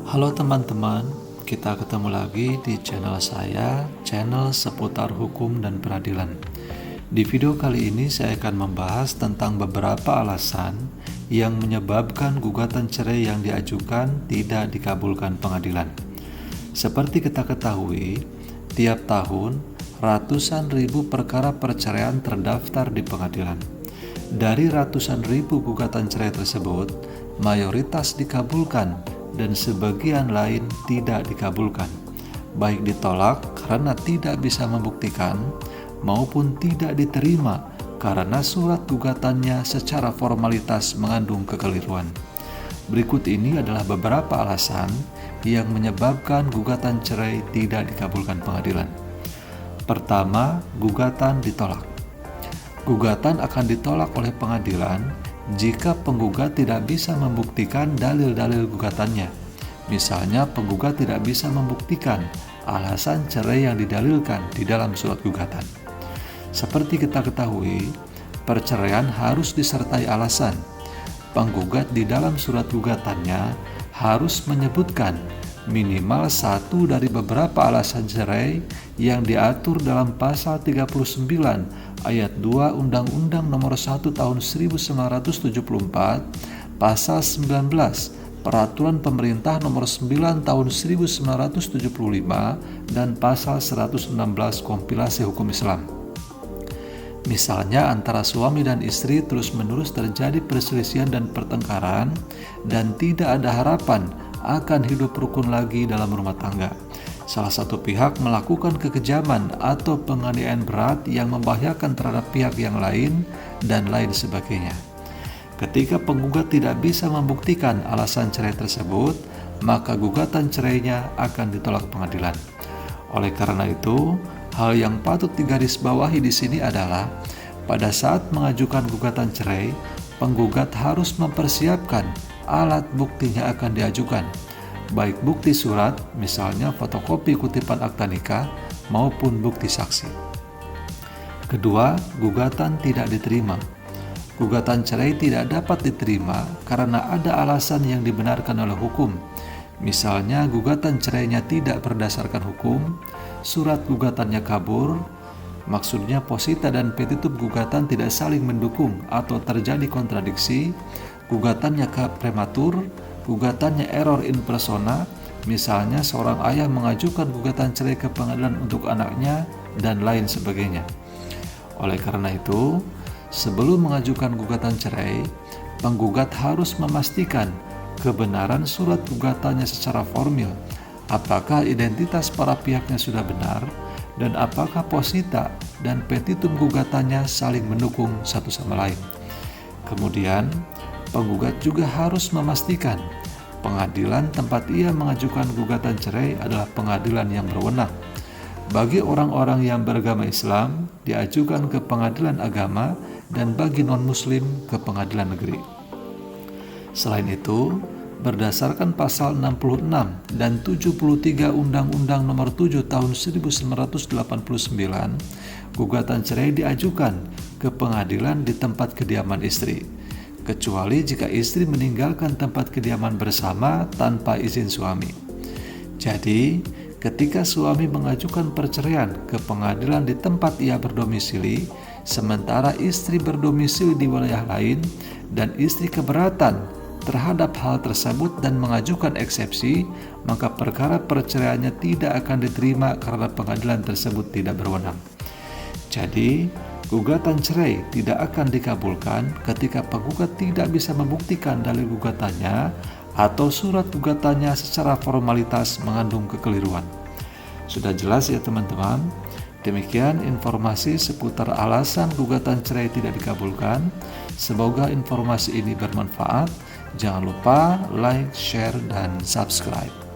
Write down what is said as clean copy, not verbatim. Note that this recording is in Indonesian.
Halo teman-teman, kita ketemu lagi di channel saya, channel seputar hukum dan peradilan. Di video kali ini saya akan membahas tentang beberapa alasan yang menyebabkan gugatan cerai yang diajukan tidak dikabulkan pengadilan. Seperti kita ketahui, tiap tahun ratusan ribu perkara perceraian terdaftar di pengadilan. Dari ratusan ribu gugatan cerai tersebut, mayoritas dikabulkan dan sebagian lain tidak dikabulkan, baik ditolak karena tidak bisa membuktikan maupun tidak diterima karena surat gugatannya secara formalitas mengandung kekeliruan. Berikut ini adalah beberapa alasan yang menyebabkan gugatan cerai tidak dikabulkan pengadilan. Pertama, gugatan ditolak. Gugatan akan ditolak oleh pengadilan jika penggugat tidak bisa membuktikan dalil-dalil gugatannya. Misalnya, penggugat tidak bisa membuktikan alasan cerai yang didalilkan di dalam surat gugatan. Seperti kita ketahui, perceraian harus disertai alasan. Penggugat di dalam surat gugatannya harus menyebutkan minimal satu dari beberapa alasan cerai yang diatur dalam pasal 39 ayat 2 Undang-Undang Nomor 1 Tahun 1974, pasal 19 Peraturan Pemerintah Nomor 9 Tahun 1975 dan pasal 116 Kompilasi Hukum Islam. Misalnya antara suami dan istri terus-menerus terjadi perselisihan dan pertengkaran dan tidak ada harapan akan hidup rukun lagi dalam rumah tangga. Salah satu pihak melakukan kekejaman atau penganiayaan berat yang membahayakan terhadap pihak yang lain dan lain sebagainya. Ketika penggugat tidak bisa membuktikan alasan cerai tersebut, maka gugatan cerainya akan ditolak pengadilan. Oleh karena itu, hal yang patut digarisbawahi di sini adalah pada saat mengajukan gugatan cerai, penggugat harus mempersiapkan alat buktinya akan diajukan, baik bukti surat, misalnya fotokopi kutipan akta nikah, maupun bukti saksi. Kedua, gugatan tidak diterima. Gugatan cerai tidak dapat diterima karena ada alasan yang dibenarkan oleh hukum. Misalnya, gugatan cerainya tidak berdasarkan hukum, surat gugatannya kabur, maksudnya posita dan petitum gugatan tidak saling mendukung atau terjadi kontradiksi, gugatannya prematur, gugatannya error in persona, misalnya seorang ayah mengajukan gugatan cerai ke pengadilan untuk anaknya, dan lain sebagainya. Oleh karena itu, sebelum mengajukan gugatan cerai, penggugat harus memastikan kebenaran surat gugatannya secara formil, apakah identitas para pihaknya sudah benar, dan apakah posita dan petitum gugatannya saling mendukung satu sama lain. Kemudian, penggugat juga harus memastikan pengadilan tempat ia mengajukan gugatan cerai adalah pengadilan yang berwenang. Bagi orang-orang yang beragama Islam, diajukan ke pengadilan agama, dan bagi non-muslim ke pengadilan negeri. Selain itu, berdasarkan pasal 66 dan 73 Undang-Undang Nomor 7 Tahun 1989, gugatan cerai diajukan ke pengadilan di tempat kediaman istri, kecuali jika istri meninggalkan tempat kediaman bersama tanpa izin suami. Jadi, ketika suami mengajukan perceraian ke pengadilan di tempat ia berdomisili, sementara istri berdomisili di wilayah lain, dan istri keberatan terhadap hal tersebut dan mengajukan eksepsi, maka perkara perceraiannya tidak akan diterima karena pengadilan tersebut tidak berwenang. Jadi, gugatan cerai tidak akan dikabulkan ketika penggugat tidak bisa membuktikan dalil gugatannya atau surat gugatannya secara formalitas mengandung kekeliruan. Sudah jelas ya teman-teman? Demikian informasi seputar alasan gugatan cerai tidak dikabulkan. Semoga informasi ini bermanfaat. Jangan lupa like, share, dan subscribe.